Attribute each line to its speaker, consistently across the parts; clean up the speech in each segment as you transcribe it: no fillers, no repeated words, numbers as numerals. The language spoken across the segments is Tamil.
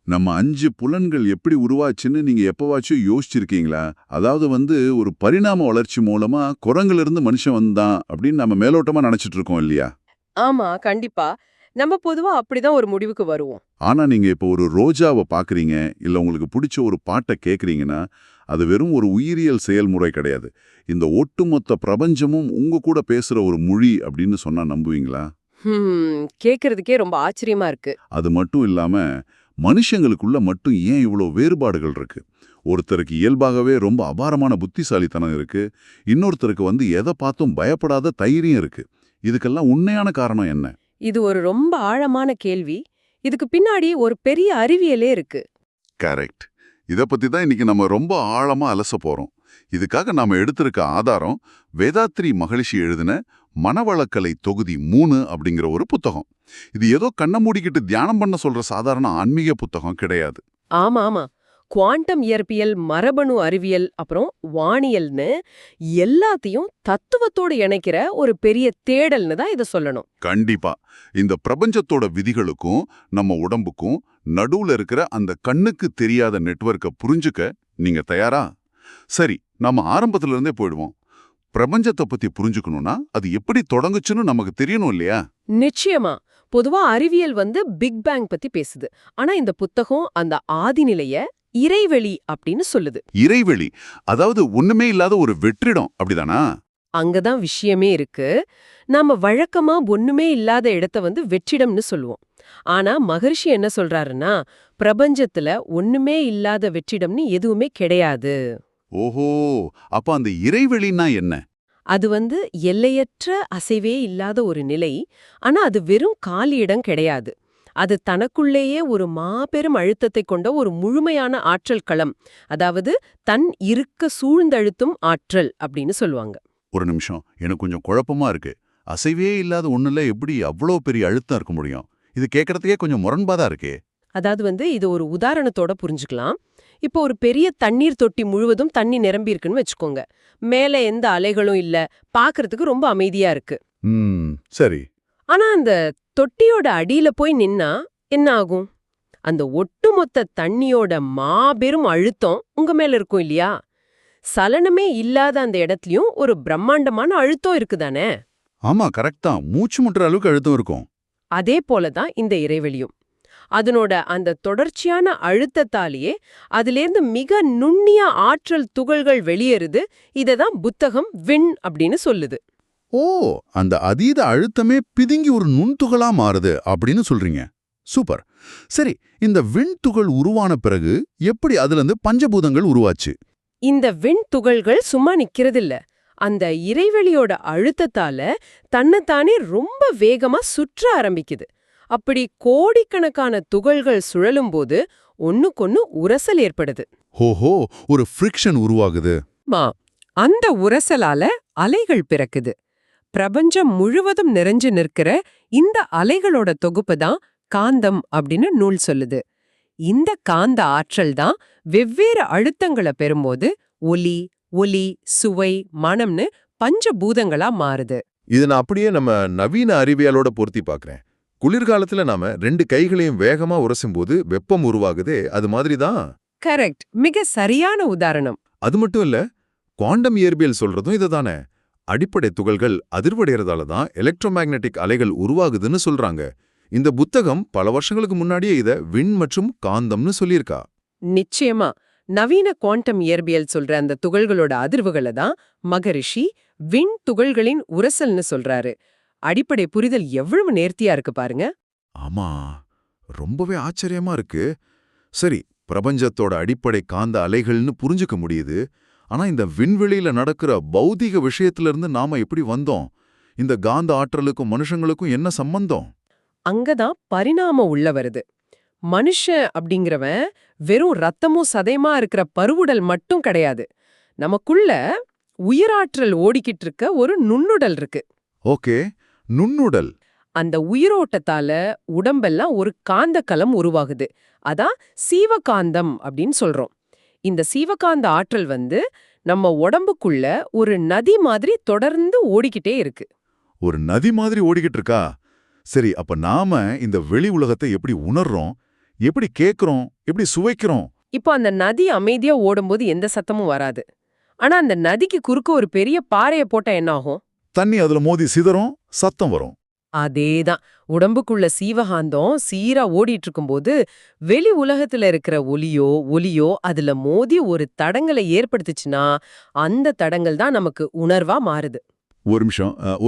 Speaker 1: நம்ம 5 புலன்கள் எப்படி உருவாச்சுன்னு நீங்க எப்பவாச்சும் யோசிச்சிருக்கீங்களா? அதாவது ஒரு பரிணாம வளர்ச்சி மூலமா குரங்கிலிருந்து மனுஷன் வந்தான் அப்படின்னு நம்ம மேலோட்டமா நினைச்சிட்டு இருக்கோம் இல்லையா?
Speaker 2: ஆமா, கண்டிப்பா. நம்ம பொதுவா அப்படிதான் ஒரு முடிவுக்கு வருவோம்.
Speaker 1: ஆனா நீங்க இப்போ ஒரு ரோஜாவ பார்க்குறீங்க, இல்ல உங்களுக்கு பிடிச்ச ஒரு பாட்ட கேட்குறீங்கன்னா, அது வெறும் ஒரு உயிரியல் செயல்முறை கிடையாது. இந்த ஒட்டுமொத்த பிரபஞ்சமும் உங்க கூட பேசுற ஒரு மொழி அப்படின்னு சொன்னா நம்புவீங்களா?
Speaker 2: கேட்கறதுக்கே ரொம்ப ஆச்சரியமா இருக்கு.
Speaker 1: அது மட்டும் இல்லாம, மனுஷங்களுக்குள்ள மட்டும் ஏன் இவ்ளோ வேறுபாடுகள் இருக்கு? ஒருத்தருக்கு இயல்பாகவே ரொம்ப அபாரமான புத்திசாலித்தனம் இருக்கு. இன்னொருத்தருக்கு எத பார்த்தும் பயப்படாத தைரியம் இருக்கு. இதுக்கெல்லாம் உண்மையான காரணம் என்ன?
Speaker 2: இது ஒரு ரொம்ப ஆழமான கேள்வி. இதுக்கு பின்னாடி ஒரு பெரிய அறிவியலே இருக்கு.
Speaker 1: கரெக்ட். இத பத்தி தான் இன்னைக்கு நம்ம ரொம்ப ஆழமா அலச போறோம். இதுக்காக நாம எடுத்திருக்க ஆதாரம் வேதாத்ரி மகரிஷி எழுதின மனவளக்கலை தொகுதி 3 அப்படிங்கிற ஒரு புத்தகம். இது ஏதோ கண்ண மூடிக்கிட்டு தியானம் பண்ண சொல்ற சாதாரண ஆன்மீக புத்தகம் கிடையாது.
Speaker 2: ஆமா, ஆமா. குவாண்டம் இயற்பியல், மரபணு அறிவியல், அப்புறம் வானியல்னு எல்லாத்தையும் தத்துவத்தோடு இணைக்கிற ஒரு பெரிய தேடல்னு தான் இத சொல்லணும்.
Speaker 1: கண்டிப்பா. இந்த பிரபஞ்சத்தோட விதிகளுக்கும் நம்ம உடம்புக்கும் நடுவுல இருக்கிற அந்த கண்ணுக்கு தெரியாத நெட்வொர்க்க புரிஞ்சுக்க நீங்க தயாரா? சரி, நம்ம ஆரம்பத்துல இருந்தே போயிடுவோம். பிரபஞ்சத்தை பத்தி புரிஞ்சுக்கணும்னா அது எப்படி தொடங்குச்சுன்னு நமக்கு தெரியணும் இல்லையா?
Speaker 2: நிச்சயமா. பொதுவா அறிவியல் பிக் பேங் பத்தி பேசுது. ஆனா இந்த புத்தகம் அந்த ஆதிநிலைய இறைவெளி அப்படின்னு சொல்லுது.
Speaker 1: இறைவெளி, அதாவது ஒண்ணுமே இல்லாத ஒரு வெற்றிடம் அப்படிதானா?
Speaker 2: அங்கதான் விஷயமே இருக்கு. நாம வழக்கமா ஒண்ணுமே இல்லாத இடத்த வெற்றிடம்னு சொல்லுவோம். ஆனா மகரிஷி என்ன சொல்றாருன்னா, பிரபஞ்சத்துல ஒண்ணுமே இல்லாத வெற்றிடம்னு எதுவுமே கிடையாது.
Speaker 1: ஓஹோ, அப்ப அந்த இறைவெளின்னா என்ன?
Speaker 2: அது எல்லையற்ற அசைவே இல்லாத ஒரு நிலை. ஆனா அது வெறும் காலி இடம் கிடையாது. அது தனக்குள்ளேயே ஒரு மாபெரும் அழுத்தத்தை கொண்ட ஒரு முழுமையான ஆற்றல் களம். அதாவது தன் இருக்க சூழ்ந்தழுத்தும் ஆற்றல் அப்படின்னு சொல்லுவாங்க.
Speaker 1: ஒரு நிமிஷம், எனக்கு கொஞ்சம் குழப்பமா இருக்கு. அசைவே இல்லாத ஒண்ணுல எப்படி அவ்வளோ பெரிய அழுத்தம் இருக்க முடியும்? இது கேட்கறதுக்கே கொஞ்சம் முரண்பாடா இருக்கே.
Speaker 2: அதாவது இது ஒரு உதாரணத்தோட புரிஞ்சுக்கலாம். இப்போ ஒரு பெரிய தண்ணீர் தொட்டி முழுவதும் தண்ணி நிரம்பி இருக்குன்னு வச்சுக்கோங்க. மேல எந்த அலைகளும் இல்ல. பார்க்கறதுக்கு ரொம்ப அமைதியா இருக்கு.
Speaker 1: சரி.
Speaker 2: ஆனா அந்த தொட்டியோட அடியில போய் நின்னா என்ன ஆகும்? அந்த ஒட்டுமொத்த தண்ணியோட மாபெரும் அழுத்தம் உங்க மேல இருக்கும் இல்லையா? சலனமே இல்லாத அந்த இடத்துலயும் ஒரு பிரம்மாண்டமான அழுத்தம் இருக்குதானே?
Speaker 1: ஆமா, கரெக்ட் தான். மூச்சு முட்டுற அளவுக்கு அழுத்தம் இருக்கும்.
Speaker 2: அதே போல தான் இந்த இறைவெளியும். அதனோட அந்த தொடர்ச்சியான அழுத்தத்தாலேயே அதிலேருந்து மிக நுண்ணிய ஆற்றல் துகள்கள் வெளியேறுது. இததான் புத்தகம் விண் அப்படின்னு சொல்லுது.
Speaker 1: ஓ, அந்த அதீத அழுத்தமே பிதுங்கி ஒரு நுண்துகளா மாறுது அப்படின்னு சொல்றீங்க. சூப்பர். சரி, இந்த விண்துகள் உருவான பிறகு எப்படி அதுல இருந்து பஞ்சபூதங்கள் உருவாச்சு?
Speaker 2: இந்த விண் துகள்கள் சும்மா நிக்கிறதில்ல. அந்த இறைவெளியோட அழுத்தத்தால தன்னைத்தானே ரொம்ப வேகமா சுற்ற ஆரம்பிக்குது. அப்படி கோடிக்கணக்கான துகள்கள் சுழலும்போது ஒண்ணுக்கொன்னு உரசல் ஏற்படுது.
Speaker 1: ஹோஹோ, ஒரு ஃப்ரிக்ஷன் உருவாகுது.
Speaker 2: அந்த உரசலால அலைகள் பிறக்குது. பிரபஞ்சம் முழுவதும் நிறைஞ்சு நிற்கிற இந்த அலைகளோட தொகுப்பு தான் காந்தம் அப்படின்னு நூல் சொல்லுது. இந்த காந்த ஆற்றல் தான் வெவ்வேறு அழுத்தங்களை பெறும்போது ஒலி, ஒலி, சுவை, மணம்னு பஞ்சபூதங்களா மாறுது.
Speaker 3: இது நான் அப்படியே நம்ம நவீன அறிவியலோட பொருத்தி பார்க்கறேன். குளிர்காலத்துல நாம 2 கைகளையும் வேகமா உரசும்போது வெப்பம் உருவாகுதே, அது மாதிரி தான்.
Speaker 2: கரெக்ட். மிக சரியான உதாரணம்.
Speaker 3: அது மட்டும் இல்ல, குவாண்டம் இயற்பியல் சொல்றதும் இதுதானே. அடிப்படை துகள்கள் அதிர்வடைறதால தான் எலக்ட்ரோமேக்னெட்டிக் அலைகள் உருவாகுதுன்னு சொல்றாங்க. இந்த புத்தகம் பல வருஷங்களுக்கு முன்னாடியே இத விண் மற்றும் காந்தம்னு சொல்லியிருக்கா.
Speaker 2: நிச்சயமா. நவீன குவாண்டம் இயற்பியல் சொல்ற அந்த துகள்களோட அதிர்வுகளை தான் மகரிஷி விண் துகள்களின் உரசல்னு சொல்றாரு. அடிப்படை புரிதல் எவ்வளவு நேர்த்தியா இருக்கு பாருங்க.
Speaker 3: ஆமா, ரொம்பவே ஆச்சரியமா இருக்கு. சரி, பிரபஞ்சத்தோட அடிப்படை காந்த அலைகள்னு புரிஞ்சுக்க முடியுது. ஆனா இந்த விண்வெளியில நடக்கிற பௌதிக விஷயத்துல இருந்து நாம எப்படி வந்தோம்? இந்த காந்த ஆற்றலுக்கும் மனுஷங்களுக்கும் என்ன சம்பந்தம்?
Speaker 2: அங்கதான் பரிணாமம் உள்ள வருது. மனுஷன் அப்படிங்கிறவன் வெறும் ரத்தமும் சதையுமா இருக்கிற பருவுடல் மட்டும் கிடையாது. நமக்குள்ள உயிராற்றல் ஓடிக்கிட்டு இருக்க ஒரு நுண்ணுடல் இருக்கு.
Speaker 3: ஓகே, நுண்ணுடல்.
Speaker 2: அந்த உயிரோட்டத்தால உடம்பெல்லாம் ஒரு காந்த களம் உருவாகுது. அதான் சீவகாந்தம் அப்படின்னு சொல்றோம். இந்த சீவகாந்த ஆற்றல் நம்ம உடம்புக்குள்ள ஒரு நதி மாதிரி தொடர்ந்து ஓடிக்கிட்டே இருக்கு.
Speaker 1: ஒரு நதி மாதிரி ஓடிக்கிட்டு இருக்கா? சரி, அப்ப நாம இந்த வெளி உலகத்தை எப்படி உணர்றோம்?
Speaker 3: எப்படி கேக்குறோம், எப்படி சுவைக்கிறோம்?
Speaker 2: இப்போ அந்த நதி அமைதியா ஓடும்போது எந்த சத்தமும் வராது. ஆனா அந்த நதிக்கு குறுக்க ஒரு பெரிய பாறைய போட்டா என்ன ஆகும்?
Speaker 3: தண்ணி அதுல மோதி சிதறும், சத்தம் வரும்.
Speaker 2: அதேதான். உடம்புக்குள்ள சீவகாந்தம் சீரா ஓடிட்டு இருக்கும்போது வெளி உலகத்துல இருக்கிற ஒலியோ அதுல மோதி ஒரு தடங்கலை ஏற்படுத்துச்சுன்னா அந்த தடங்கல் தான் நமக்கு உணர்வா மாறுது.
Speaker 3: ஒரு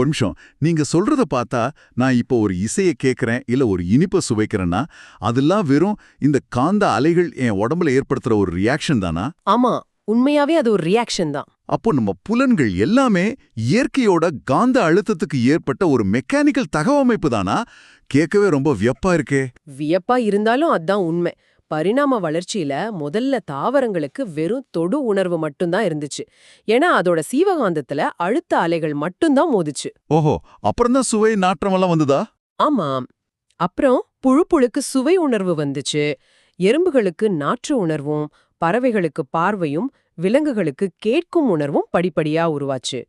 Speaker 3: நிமிஷம். நீங்க சொல்றத பார்த்தா நான் இப்போ ஒரு இசையை கேட்கறேன், இல்ல ஒரு இனிப்பை சுவைக்கிறேன்னா அதெல்லாம் வெறும் இந்த காந்த அலைகள் என் உடம்புல ஏற்படுத்துற ஒரு ரியாக்ஷன் தானா?
Speaker 2: ஆமா, உண்மையாவே அது ஒரு ரியாக்ஷன் தான்.
Speaker 3: அப்போ நம்ம புலன்கள் எல்லாமே இயற்கையோட காந்த அழுத்தத்துக்கு ஏற்பட்ட ஒரு மெக்கானிக்கல் தகவமைப்பு தானா? கேட்கவே ரொம்ப வியப்பா இருக்கே.
Speaker 2: வியப்பா இருந்தாலும் அதான் உண்மை. பரிணாம வளர்ச்சியில முதல்ல தாவரங்களுக்கு வெறும் தொடு உணர்வு மட்டும்தான் இருந்துச்சு. ஏன்னா அதோட சீவகாந்தத்துல அழுத்த அலைகள் மட்டும்தான் மோதுச்சு.
Speaker 3: ஓஹோ, அப்புறம்தான் சுவை நாற்றமெல்லாம் வந்ததா?
Speaker 2: ஆமாம். அப்புறம் புழுக்கு சுவை உணர்வு வந்துச்சு. எறும்புகளுக்கு நாற்று உணர்வும், பறவைகளுக்கு பார்வையும், விலங்குகளுக்கு கேட்கும் உணர்வும் படிப்படியா உருவாச்சு.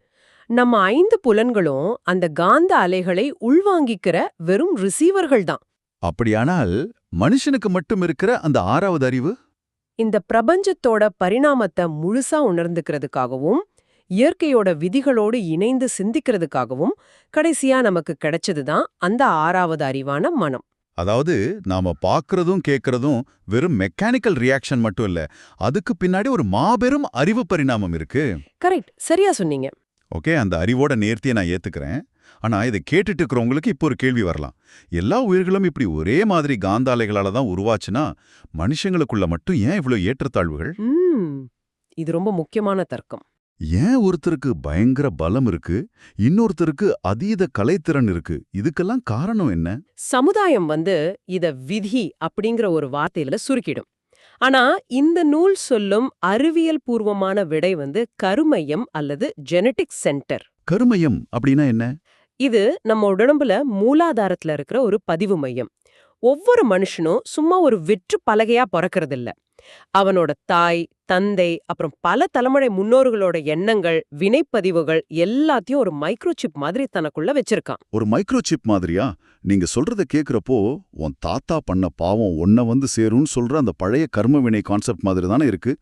Speaker 2: நம்ம 5 புலன்களும் அந்த காந்த அலைகளை உள்வாங்கிக்கிற வெறும் ரிசீவர்கள் தான்.
Speaker 3: அப்படியானால் மனுஷனுக்கு மட்டும் இருக்கிற அந்த 6வது அறிவு?
Speaker 2: இந்த பிரபஞ்சத்தோட பரிணாமத்தை முழுசா உணர்ந்துக்கிறதுக்காகவும், இயற்கையோட விதிகளோடு இணைந்து சிந்திக்கிறதுக்காகவும் கடைசியா நமக்கு கிடைச்சதுதான் அந்த 6வது அறிவான மனம்.
Speaker 3: அதாவது நாம பார்க்கறதும் கேட்கறதும் வெறும் மெக்கானிக்கல் ரியாக்ஷன் மட்டும் இல்ல, அதுக்கு பின்னாடி ஒரு மாபெரும் அறிவு பரிணாமம் இருக்கு.
Speaker 2: கரெக்ட், சரியா சொன்னீங்க.
Speaker 3: ஓகே, அந்த அறிவோட நேர்த்தியை நான் ஏத்துக்கிறேன். ஆனா இதை கேட்டுட்டு இருக்கிறவங்களுக்கு இப்போ ஒரு கேள்வி வரலாம். எல்லா உயிர்களும் இப்படி ஒரே மாதிரி காந்த அலைகளால தான் உருவாச்சுன்னா மனுஷங்களுக்குள்ள மட்டும் ஏன் இவ்ளோ ஏற்றத்தாழ்வுகள்?
Speaker 2: இது ரொம்ப முக்கியமான தர்க்கம்.
Speaker 3: ஏன் ஒருத்தருக்கு பயங்கர பலம் இருக்கு, இன்னொருத்தருக்கு அதீத கலைத்திறன் இருக்கு? இதுக்கெல்லாம் காரணம் என்ன?
Speaker 2: சமுதாயம் இத விதி அப்படிங்கிற ஒரு வார்த்தையில சுருக்கிடும். ஆனா இந்த நூல் சொல்லும் அறிவியல் பூர்வமான விடை கருமையம் அல்லது ஜெனடிக் சென்டர்.
Speaker 3: கருமையம் அப்படின்னா என்ன?
Speaker 2: இது நம்ம உடம்புல மூலாதாரத்துல இருக்கிற ஒரு பதிவு மையம். ஒவ்வொரு மனுஷனும் சும்மா ஒரு வெற்று பலகையா பிறக்கறதில்ல. அவனோட தாய், தந்தை, அப்புறம் பல தலைமுறை முன்னோர்களோட எண்ணங்கள், வினைப்பதிவுகள் எல்லாத்தையும் ஒரு மைக்ரோசிப் மாதிரி தனக்குள்ள வச்சிருக்கான்.
Speaker 3: ஒரு மைக்ரோசிப் மாதிரியா? நீங்க சொல்றத கேக்குறப்போ உன் தாத்தா பண்ண பாவம் ஒன்ன சேரும்னு சொல்ற அந்த பழைய கர்ம வினை கான்செப்ட் மாதிரி தானே இருக்கு.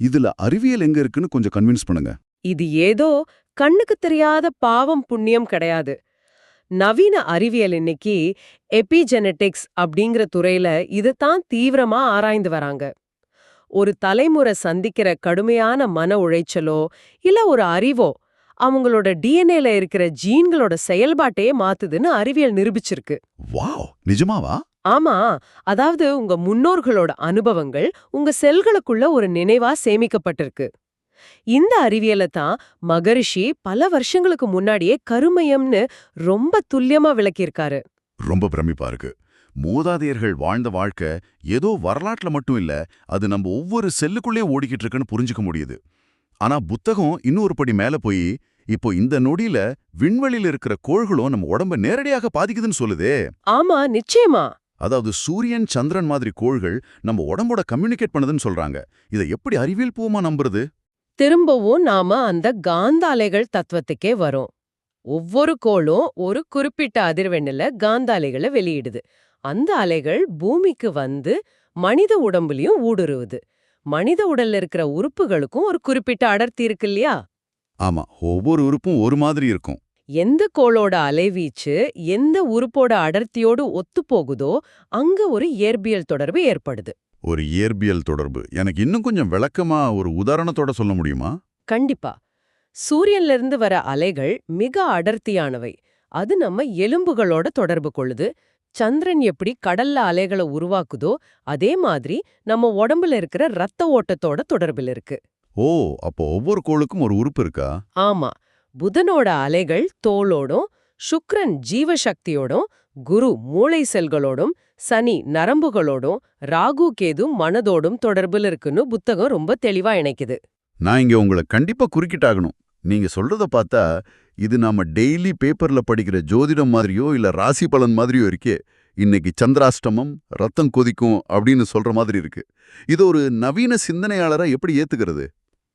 Speaker 3: இதுல அறிவியல் எங்க இருக்குன்னு கொஞ்சம் கன்வின்ஸ் பண்ணுங்க.
Speaker 2: இது ஏதோ கண்ணுக்கு தெரியாத பாவம் புண்ணியம் கிடையாது. நவீன அறிவியல் இன்னைக்கு எபிஜெனெட்டிக்ஸ் அப்படிங்கிற துறையில இதைத்தான் தீவிரமா ஆராய்ந்து வராங்க. ஒரு தலைமுறை சந்திக்கிற கடுமையான மன உளைச்சலோ இல்ல ஒரு அறிவோ அவங்களோட டிஎன்ஏல இருக்கிற ஜீன்களோட செயல்பாட்டையே மாத்துதுன்னு அறிவியல் நிரூபிச்சிருக்கு.
Speaker 3: வாவ், நிஜமாவா?
Speaker 2: ஆமா, அதாவது உங்க முன்னோர்களோட அனுபவங்கள் உங்க செல்களுக்குள்ள ஒரு நினைவா சேமிக்கப்பட்டிருக்கு. இந்த அறிவியலை தான் மகரிஷி பல வருஷங்களுக்கு முன்னாடியே கருமையம்னு ரொம்ப துல்லியமா விளக்கியிருக்காரு.
Speaker 3: ரொம்ப பிரமிப்பா இருக்கு. மூதாதையர்கள் வாழ்ந்த வாழ்க்கை ஏதோ வரலாற்றுல மட்டும் இல்ல, அது நம்ம ஒவ்வொரு செல்லுக்குள்ளேயும் ஓடிக்கிட்டு இருக்குன்னு புரிஞ்சுக்க முடியுது. ஆனா புத்தகம் இன்னொரு படி மேல போய் இப்போ இந்த நொடியில விண்வெளியில இருக்கிற கோள்களும் நம்ம உடம்ப நேரடியாக பாதிக்குதுன்னு சொல்லுதே.
Speaker 2: ஆமா, நிச்சயமா.
Speaker 3: அதாவது சூரியன், சந்திரன் மாதிரி கோள்கள் நம்ம உடம்போட கம்யூனிகேட் பண்ணுதுன்னு சொல்றாங்க. இதை எப்படி அறிவியல் பூர்வமா நம்புறது?
Speaker 2: திரும்பவும் நாம அந்த காந்த அலைகள் தத்துவத்துக்கே வரோம். ஒவ்வொரு கோளும் ஒரு குறிப்பிட்ட அதிர்வெண்ணில காந்த அலைகளை வெளியிடுது. அந்த அலைகள் பூமிக்கு மனித உடம்புலயும் ஊடுருவுது. மனித உடல்ல இருக்கிற உறுப்புகளுக்கும் ஒரு குறிப்பிட்ட அடர்த்தி இருக்கு இல்லையா?
Speaker 3: ஆமா, ஒவ்வொரு உறுப்பும் ஒரு மாதிரி இருக்கும்.
Speaker 2: எந்த கோளோட அலைவீச்சு எந்த உறுப்போட அடர்த்தியோடு ஒத்து போகுதோ அங்க ஒரு இயற்பியல் தொடர்பு ஏற்படுது.
Speaker 3: ஒரு இயற்பியல் தொடர்பு எனக்கு இன்னும் கொஞ்சம் விளக்கமா ஒரு உதாரணத்தோட சொல்ல முடியுமா?
Speaker 2: கண்டிப்பா. சூரியன்ல இருந்து வர அலைகள் மிக அடர்த்தியானவை. அது நம்ம எலும்புகளோட தொடர்பு கொள்ளுது. சந்திரன் எப்படி கடல்ல அலைகளை உருவாக்குதோ அதே மாதிரி நம்ம உடம்புல இருக்கிற ரத்த ஓட்டத்தோட தொடர்பில் இருக்கு.
Speaker 3: ஓ, அப்போ ஒவ்வொரு கோளுக்கும் ஒரு உறுப்பு இருக்கா?
Speaker 2: ஆமா, புதனோட அலைகள் தோலோடும், சுக்கிரன் ஜீவசக்தியோடும், குரு மூளை செல்களோடும், சனி நரம்புகளோடும், ராகு கேது மனதோடும் தொடர்பில் இருக்குன்னு புத்தகம் ரொம்ப தெளிவா இணைக்குது.
Speaker 3: நான் இங்க உங்களை கண்டிப்பா குறுக்கிட்டாகணும். நீங்க சொல்றத பார்த்தா இது நாம டெய்லி பேப்பர்ல படிக்கிற ஜோதிடம் மாதிரியோ இல்ல ராசி பலன் மாதிரியோ இருக்கே. இன்னைக்கு சந்திராஷ்டமம், ரத்தம் கொதிக்கும் அப்படின்னு சொல்ற மாதிரி இருக்கு. இது ஒரு நவீன சிந்தனையாளரா எப்படி ஏத்துக்கிறது?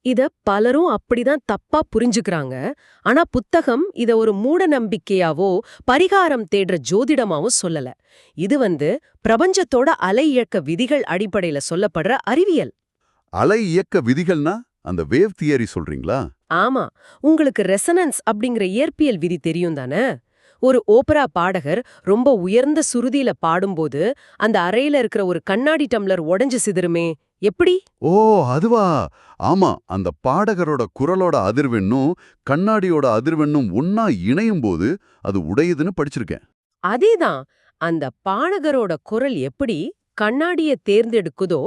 Speaker 4: இத பலரும் அப்படிதான் தப்பா புரிஞ்சுக்கிறாங்க. ஆனா புத்தகம் இத ஒரு மூட நம்பிக்கையாவோ பரிகாரம் தேடுற ஜோதிடமாவும் சொல்லல. இது பிரபஞ்சத்தோட அலை இயக்க விதிகள் அடிப்படையில சொல்லப்படுற அறிவியல்.
Speaker 1: அலை இயக்க விதிகள்னா அந்த வேவ் தியரி சொல்றீங்களா?
Speaker 4: ஆமா, உங்களுக்கு ரெசனன்ஸ் அப்படிங்கிற இயற்பியல் விதி தெரியும் தானே? ஒரு ஓபரா பாடகர் ரொம்ப உயர்ந்த சுருதியில பாடும்போது அந்த அறையில இருக்கிற ஒரு கண்ணாடி டம்ளர் உடைஞ்சு சிதறுமே, எப்படி?
Speaker 1: ஓ, அதுவா? ஆமா, அந்த பாடகரோட குரலோட அதிர்வெண்ணும் கண்ணாடியோட அதிர்வெண்ணும் ஒன்னா இணையும் போது அது உடையுதுன்னு படிச்சிருக்கேன்.
Speaker 4: அதேதான். அந்த பாடகரோட குரல் எப்படி கண்ணாடிய தேர்ந்தெடுக்குதோ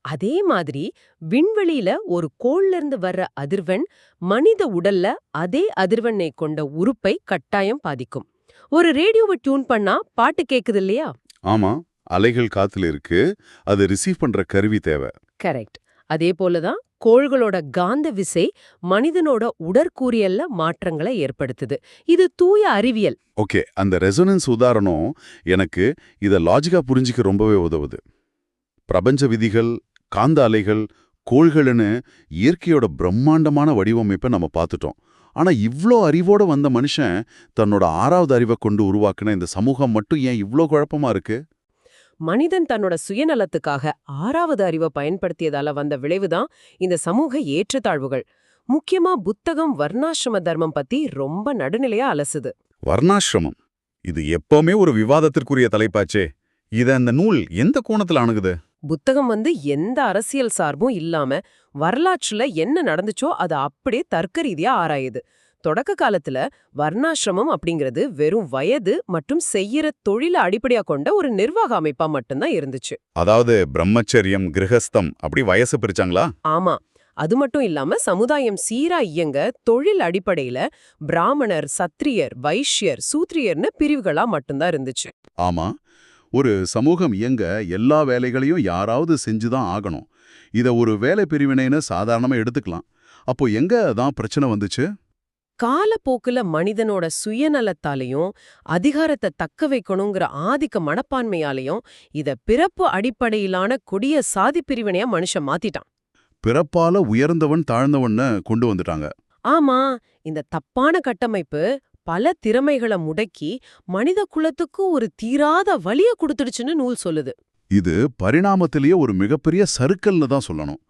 Speaker 4: அதே மாதிரி விண்வெளியில ஒரு கோள்ல இருந்து வர்ற அதிர்வெண் மனித உடல்ல அதே அதிர்வெண்ணை கொண்ட உறுப்பை கட்டாயம் பாதிக்கும். ஒரு ரேடியோவை டியூன் பண்ணா பாட்டு கேக்குது இல்லையா?
Speaker 1: ஆமா, அலைகள் காத்துல இருக்கு, அது ரிசீவ் பண்ற கருவி தேவை.
Speaker 4: கரெக்ட். அதே போலதான் கோள்களோட காந்த விசை மனிதனோட உடற்கூறியல்ல மாற்றங்களை ஏற்படுத்துது. இது தூய அறிவியல்.
Speaker 1: ஓகே, அந்த ரெசோனன்ஸ் உதாரணம் எனக்கு இத லாஜிக்கா புரிஞ்சிக்க ரொம்பவே உதவுது. பிரபஞ்ச விதிகள், காந்த அலைகள், கோள்கள்னு இயற்கையோட பிரம்மாண்டமான வடிவமைப்பை நம்ம பார்த்துட்டோம். ஆனா இவ்ளோ அறிவோட வந்த மனுஷன் தன்னோட 6வது அறிவை கொண்டு உருவாக்குன இந்த சமூகம் மட்டும் ஏன் இவ்ளோ குழப்பமா இருக்கு?
Speaker 4: மனிதன் தன்னோட சுயநலத்துக்காக 6வது அறிவை பயன்படுத்தியதால வந்த விளைவுதான் இந்த சமூக ஏற்றத்தாழ்வுகள். முக்கியமா புத்தகம் வர்ணாசிரம தர்மம் பத்தி ரொம்ப நடுநிலையா அலசுது.
Speaker 1: வர்ணாசிரமம், இது எப்பவுமே ஒரு விவாதத்திற்குரிய தலைப்பாச்சே. இத அந்த நூல் எந்த கோணத்துல அணுகுது?
Speaker 4: புத்தகம் எந்த அரசியல் சார்பும் இல்லாம வரலாற்றுல என்ன நடந்துச்சோ அதை அப்படியே தர்க்க ரீதியா ஆராயுது. தொடக்க காலத்துல வர்ணாசிரமம் அப்படிங்கிறது வெறும் வயது மற்றும் செய்யற தொழில அடிப்படையா கொண்ட ஒரு நிர்வாக அமைப்பா மட்டும்தான் இருந்துச்சு.
Speaker 1: அதாவது பிரம்மச்சரியம், கிரகஸ்தம் அப்படி வயசு பிரிச்சாங்களா?
Speaker 4: ஆமா, அது மட்டும் இல்லாம சமுதாயம் சீரா இயங்க தொழில் அடிப்படையில பிராமணர், சத்திரியர், வைஷ்யர், சூத்ரியர்னு பிரிவுகளா மட்டும்தான் இருந்துச்சு.
Speaker 1: ஆமா, ஒரு சமூகம் இயங்க எல்லா வேலைகளையும் யாராவது செஞ்சுதான் ஆகணும். இத ஒரு வேலை பிரிவினைன்னு சாதாரணமா எடுத்துக்கலாம். அப்போ எங்க தான் பிரச்சனை வந்துச்சு?
Speaker 4: காலப்போக்குல மனிதனோட சுயநலத்தாலையும் அதிகாரத்தை தக்க வைக்கணுங்கிற ஆதிக்க மனப்பான்மையாலையும் இத பிறப்பு அடிப்படையிலான கொடிய சாதி பிரிவினையா மனுஷன் மாத்திட்டான்.
Speaker 1: பிறப்பால உயர்ந்தவன் தாழ்ந்தவன்னு கொண்டு வந்துட்டாங்க.
Speaker 4: ஆமா, இந்த தப்பான கட்டமைப்பு பல திறமைகளை முடக்கி மனித குலத்துக்கு ஒரு தீராத வலிய கொடுத்துடுச்சுன்னு நூல் சொல்லுது.
Speaker 1: இது பரிணாமத்திலேயே ஒரு மிகப்பெரிய சறுக்கல்னு தான் சொல்லணும்.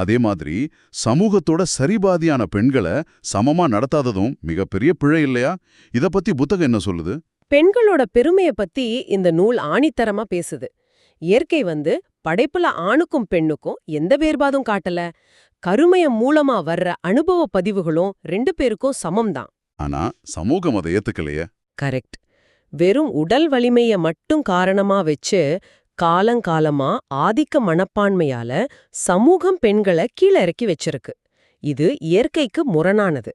Speaker 1: அதே மாதிரி சமூகத்தோட சரிபாதியான பெண்களை சமமா நடத்தாததும் மிகப்பெரிய பிழை இல்லையா? இத பத்தி புத்தகம் என்ன சொல்லுது?
Speaker 4: பெண்களோட பெருமையை பத்தி இந்த நூல் ஆணித்தரமா பேசுது. இயற்கை படைப்புல ஆணுக்கும் பெண்ணுக்கும் எந்த வேறுபாடும் காட்டல. கருமையம் மூலமா வர்ற அனுபவ பதிவுகளும் 2 பேருக்கும் சமம்தான்.
Speaker 1: ஆனா சமூகம் அதை ஏத்துக்கலையே.
Speaker 4: கரெக்ட். வெறும் உடல் வலிமைய மட்டும் காரணமா வச்சு காலங்காலமா ஆதிக்க மனப்பான்மையால சமூகம் பெண்களை கீழே இறக்கி வச்சிருக்கு. இது இயற்கைக்கு முரணானது.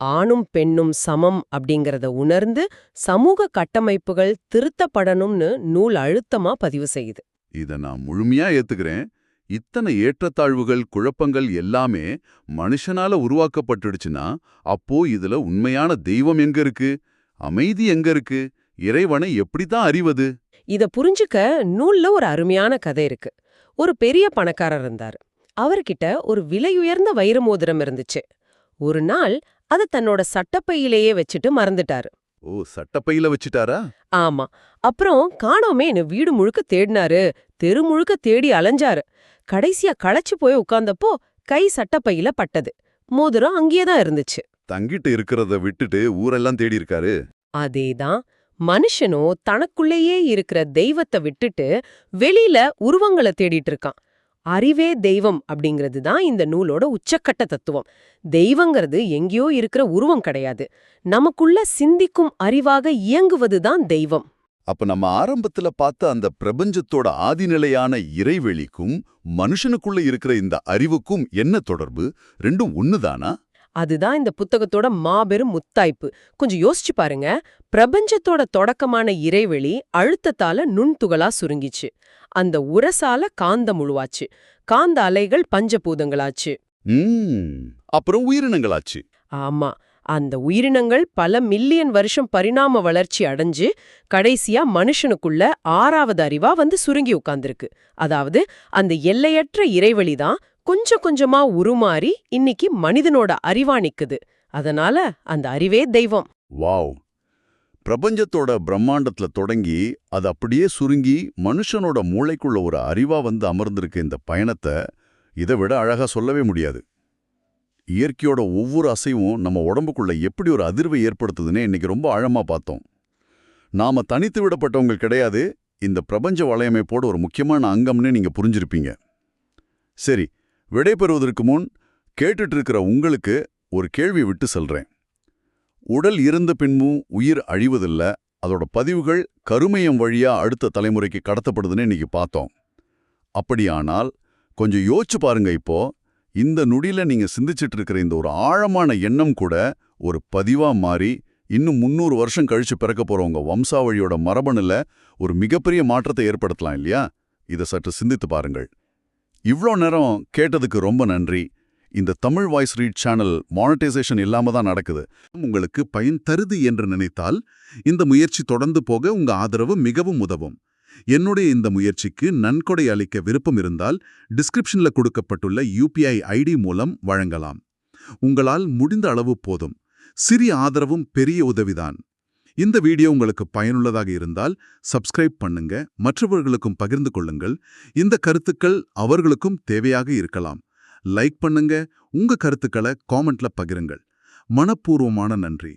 Speaker 4: ஆணும் பெண்ணும் சமம் அப்படிங்கறத உணர்ந்து சமூக கட்டமைப்புகள் திருத்தப்படணும்னு நூல் அழுத்தமா பதிவு செய்யுது.
Speaker 1: இத நான் முழுமையா ஏத்துக்கிறேன். இத்தனை ஏற்றத்தாழ்வுகள், குழப்பங்கள் எல்லாமே மனுஷனால உருவாக்கப்பட்டுடுச்சுன்னா அப்போ இதுல உண்மையான தெய்வம் எங்க இருக்கு? அமைதி எங்க இருக்கு? இறைவனை எப்படித்தான் அறிவது?
Speaker 4: இத புரிஞ்சுக்க நூல்ல ஒரு அருமையான கதை இருக்கு. ஒரு பெரிய பணக்காரர் இருந்தாரு. அவர்கிட்ட ஒரு விலையுயர்ந்த வைர மோதிரம் இருந்துச்சு. ஒரு நாள் அதை தன்னோட சட்டப்பையிலேயே வச்சுட்டு மறந்துட்டாரு.
Speaker 1: ஓ, சட்டப்பையில வச்சுட்டாரா?
Speaker 4: ஆமா. அப்புறம் காணோமேன்னு வீடு முழுக்க தேடினாரு, தெரு முழுக்க தேடி அலைஞ்சாரு. கடைசியா களைச்சு போய் உட்கார்ந்தப்போ கை சட்டப்பையில பட்டது. மோதிரம் அங்கேயேதான் இருந்துச்சு.
Speaker 1: தங்கிட்டு இருக்கிறத விட்டுட்டு ஊரெல்லாம் தேடி இருக்காரு.
Speaker 4: அதேதான். மனுஷனோ தனக்குள்ளேயே இருக்கிற தெய்வத்தை விட்டுட்டு வெளியில உருவங்களை தேடிட்டு இருக்கான். அறிவே தெய்வம் அப்படிங்கிறது தான் இந்த நூலோட உச்சக்கட்ட தத்துவம். தெய்வங்கிறது எங்கேயோ இருக்கிற உருவம் கிடையாது. நமக்குள்ள சிந்திக்கும் அறிவாக இயங்குவதுதான் தெய்வம்.
Speaker 1: அப்ப நம்ம ஆரம்பத்துல பார்த்த அந்த பிரபஞ்சத்தோட ஆதிநிலையான இறைவெளிக்கும் மனுஷனுக்குள்ள இருக்கிற இந்த அறிவுக்கும் என்ன தொடர்பு? ரெண்டும் ஒண்ணுதானா?
Speaker 4: அதுதான் இந்த புத்தகத்தோட மாபெரும் முத்தாய்ப்பு. கொஞ்சம் யோசிச்சு பாருங்க. பிரபஞ்சத்தோட தொடக்கமான இறைவெளி அழுத்தத்தால நுண்துகளா சுருங்கிச்சு. அந்த உரசால காந்தம் உருவாச்சு. காந்த அலைகள் பஞ்சபூதங்களாச்சு.
Speaker 1: அப்புறம் உயிரினங்களாச்சு.
Speaker 4: ஆமா, அந்த உயிரினங்கள் பல மில்லியன் வருஷம் பரிணாம வளர்ச்சி அடைஞ்சு கடைசியா மனுஷனுக்குள்ள 6வது அறிவா சுருங்கி உட்கார்ந்திருக்கு. அதாவது அந்த எல்லையற்ற இறைவெளிதான் கொஞ்சம் கொஞ்சமா உருமாறி இன்னைக்கு மனிதனோட அறிவா நிக்குது. அதனால அந்த அறிவே தெய்வம்.
Speaker 1: வாவ்! பிரபஞ்சத்தோட பிரம்மாண்டத்துல தொடங்கி அது அப்படியே சுருங்கி மனுஷனோட மூளைக்குள்ள ஒரு அறிவா வந்து அமர்ந்திருக்க இந்த பயணத்தை இதை விட அழகா சொல்லவே முடியாது. இயற்கையோட ஒவ்வொரு அசைவும் நம்ம உடம்புக்குள்ள எப்படி ஒரு அதிர்வை ஏற்படுத்துதுன்னு இன்னைக்கு ரொம்ப ஆழமா பார்த்தோம். நாம தனித்து விடப்பட்டவங்க கிடையாது, இந்த பிரபஞ்ச வலையமைப்போட ஒரு முக்கியமான அங்கம்னு நீங்க புரிஞ்சிருப்பீங்க. சரி, விடைபெறுவதற்கு முன் கேட்டுட்டு இருக்கிற உங்களுக்கு ஒரு கேள்வி விட்டு சொல்றேன். உடல் இருந்த பின்பும் உயிர் அழிவதில்ல, அதோட பதிவுகள் கருமையம் வழியா அடுத்த தலைமுறைக்கு கடத்தப்படுதுன்னு இன்னைக்கு பார்த்தோம். அப்படியானால் கொஞ்சம் யோசிச்சு பாருங்க. இப்போ இந்த நொடியில நீங்க சிந்திச்சிட்டு இருக்கிற இந்த ஒரு ஆழமான எண்ணம் கூட ஒரு பதிவா மாறி இன்னும் 300 வருஷம் கழிச்சு பிறக்க போறவங்க வம்சாவழியோட மரபணுல ஒரு மிகப்பெரிய மாற்றத்தை ஏற்படுத்தலாம் இல்லையா? இதை சற்று சிந்தித்து பாருங்கள். இவ்ளோ நேரம் கேட்டதுக்கு ரொம்ப நன்றி. இந்த Tamil voice read channel monetisation இல்லாம தான் நடக்குது. உங்களுக்கு பயன் தருது என்று நினைத்தால் இந்த முயற்சி தொடர்ந்து போக உங்க ஆதரவு மிகவும் உதவும். என்னுடைய இந்த முயற்சிக்கு நன்கொடை அளிக்க விருப்பம் இருந்தால் டிஸ்கிரிப்ஷன்ல கொடுக்கப்பட்டுள்ள UPI ஐடி மூலம் வழங்கலாம். உங்களால் முடிந்த அளவு போதும். சிறிய ஆதரவும் பெரிய உதவிதான். இந்த வீடியோ உங்களுக்கு பயனுள்ளதாக இருந்தால் சப்ஸ்கிரைப் பண்ணுங்க, மற்றவர்களுக்கும் பகிர்ந்து கொள்ளுங்கள். இந்த கருத்துக்கள் அவர்களுக்கும் தேவையாக இருக்கலாம். லைக் பண்ணுங்க, உங்க கருத்துக்களை காமெண்ட்ல பகிருங்கள். மனப்பூர்வமான நன்றி.